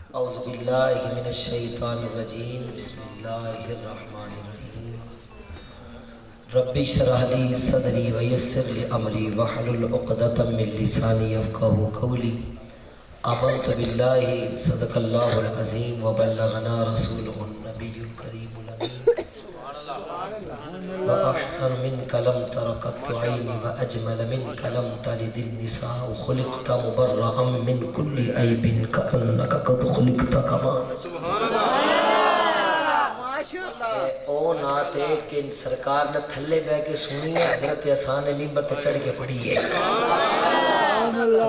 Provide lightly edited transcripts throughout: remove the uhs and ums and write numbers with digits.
اعوذ باللہ من الشیطان الرجیم بسم اللہ الرحمن الرحیم رب اشرح لی صدری ویسر لی امری واحلل عقدۃ من لسانی یفقہوا قولی آمنت باللہ صدق اللہ العظیم وبلغنا رسولہ النبی الکریم الامین وأحسن منك لم تر قط عيني وأجمل منك لم تلد النساء خلقت مبرأ من كل عيب كأنك قد خلقت كما او ناتے کہ سرکار نے تھلے بے کے سنی ہے حضرت حسان نے ممبر تے چڑھ کے پڑھی ہے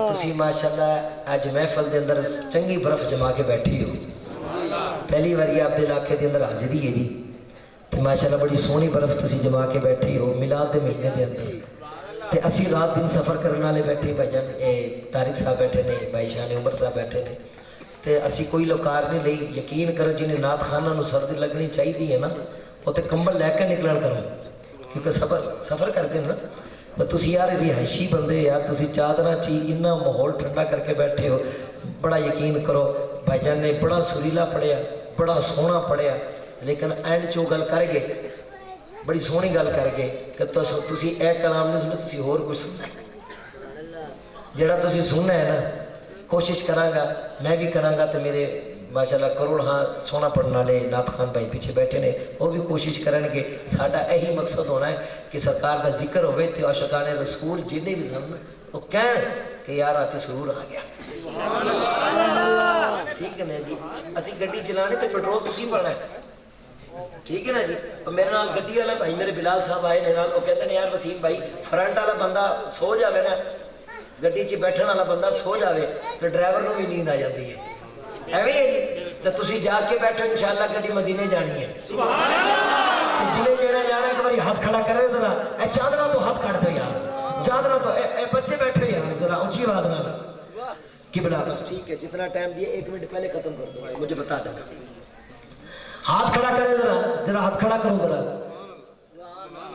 تسی ماشاءاللہ آج محفل دے اندر چنگی برف جما کے بیٹھی ہو پہلی باری آپ دے علاقے دے اندر حاضری ہے جی تو ماشاءاللہ بڑی سونی برف تسی جما کے بیٹھی ہو میلاد دے مہینے دے اندر تے اسی رات دن سفر کرنے والے بیٹھے بھائی جان طارق صاحب بیٹھے نے بھائی شان عمر صاحب بیٹھے نے تے اسی کوئی لوکار نہیں لئی یقین کرو جنہیں نات خانہ نو سرد لگنی چاہیے ہے نا وہ تے کمبل لے کے نکلن کرو کیونکہ سفر کرتے ہیں نا تو تسی یار رہائشی بندے یار تسی چادرہ چی اتنا ماحول ٹھنڈا کر کے بیٹھے ہو بڑا یقین کرو بھائی جان نے بڑا سریلا پڑھیا بڑا سونا پڑھیا لیکن اینڈ چو گل کر گے بڑی سونی گل کر گے کہ تسی اے کلام نہیں سننا تسی اور کچھ سننا ہے جڑا تسی سننا ہے نا کوشش کرانگا میں بھی کرانگا تو میرے ماشاءاللہ کروڑ ہاں سونا پڑھنا لے نات خان بھائی پیچھے بیٹھے نے وہ بھی کوشش کریں گے ساڑھا یہی مقصد ہونا ہے کہ سرکار دا ذکر ہوئے تھے عاشقان رسول جنہیں بھی سننا وہ کہیں کہ یار آتے سرور آ گیا ٹھیک ہے نا جی اسی گڈی چلانے تو پیٹرول تسی پڑھنا ہے ٹھیک ہے نا جی اور میرے نال گڈی والا بھائی میرے بلال صاحب آئے میرے نال وہ کہتے ہیں یار وسیم بھائی فرنٹ والا بندہ سو جاوے نا گڈی چ بیٹھن والا بندہ سو جاوے تو ڈرائیور نو بھی نیند آ جاتی ہے ایویں ہے جی تو تسی جاگ کے بیٹھو انشاءاللہ گڈی مدینے جانی ہے جنہیں جڑا جانا ایک باری ہاتھ کھڑا کرے ذرا اے چادرہ تو ہاتھ کھڑ دو یار چادرہ تو اے بچے بیٹھے یار ذرا اونچی آواز نہ قبلہ بس ٹھیک ہے جتنا ٹائم دیا 1 منٹ پہلے ختم کر دو مجھے بتا دینا ہاتھ کھڑا کرے ذرا ہاتھ کھڑا کرو ذرا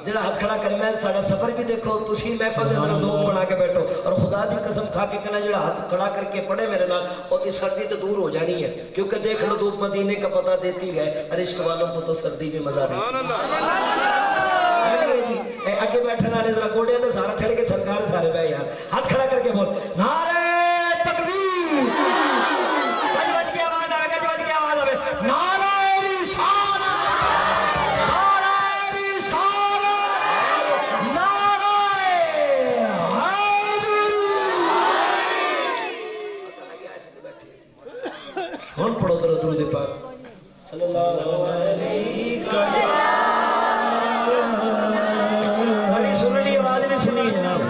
جڑا ہاتھ کھڑا کرے میں ساڑا سفر بھی دیکھو تسی محفل دے اندر ذوق بنا کے بیٹھو اور خدا دی قسم کھا کے کہنا جڑا ہاتھ کھڑا کر کے پڑھے میرے نال اور دی سردی تو دور ہو جانی ہے کیونکہ دیکھ لو دھوپ مدینے کا پتہ دیتی ہے عشق والوں کو تو سردی میں مزہ دیتی ہے آگے بیٹھنے والے ذرا گوڑے نے سارا چھڑ کے سرکار سارے بھائی یار ہاتھ کھڑا کر کے بول نعرہ تکبیر گج بج کی آواز آوے نعرہ کون پڑھو درود پاک صلی اللہ علیہ بڑی سننی آواز نہیں سنی جناب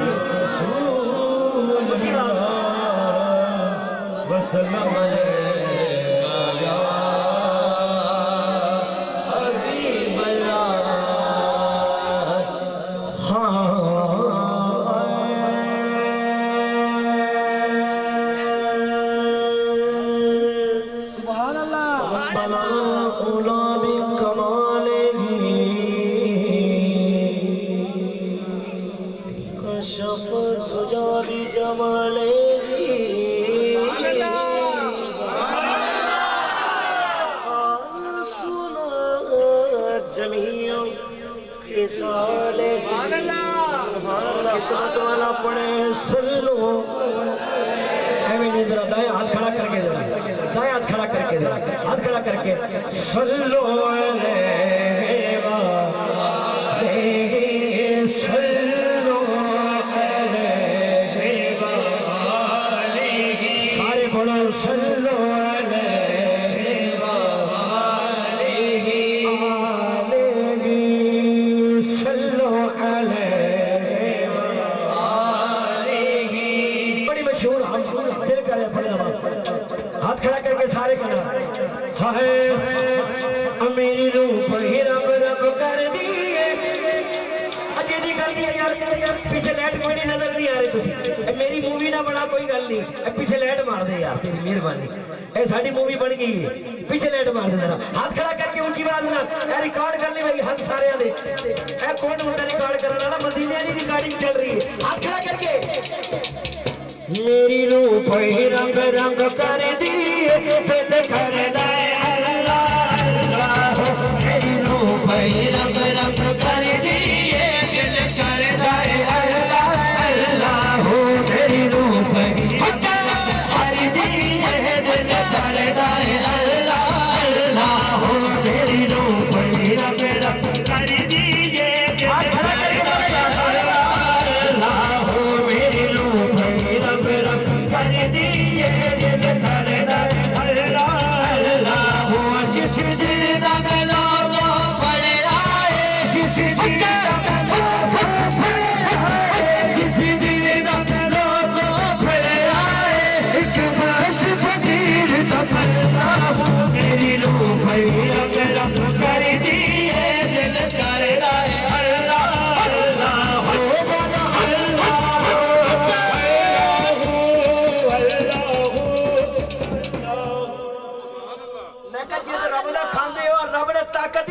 مجھے وسلم علیہ حبیب اللہ قسمت والا پڑے سلو ایویں نہیں ذرا دائیں ہاتھ کھڑا کر کے ذرا دائیں ہاتھ کھڑا کر کے ذرا ہاتھ کھڑا کر کے سلو علیہ وآلہ سلو علیہ وآلہ سارے بولو سلو علیہ وآلہ سلو علیہ ہاتھ کھڑا کر کے سارے کہنا ہائے میری روح ہی رب رب کر دیئے اجے دی کر دیا یار پیچھے لیٹ کوئی نہیں نظر نہیں آ رہی تسی میری مووی نہ بنا کوئی گل نہیں پیچھے لیٹ مار دے یار تیری مہربانی اے ساڑی مووی بن گئی ہے پیچھے لیٹ مار دے ذرا ہاتھ کھڑا کر کے اونچی آواز نہ اے ریکارڈ کرنے والی ہاتھ سارے دے اے کون منڈا ریکارڈ کرنے والا مدینے والی ریکارڈنگ چل رہی ہے ہاتھ کھڑا کر کے میری روح ہی رنگ رنگ کر دیئے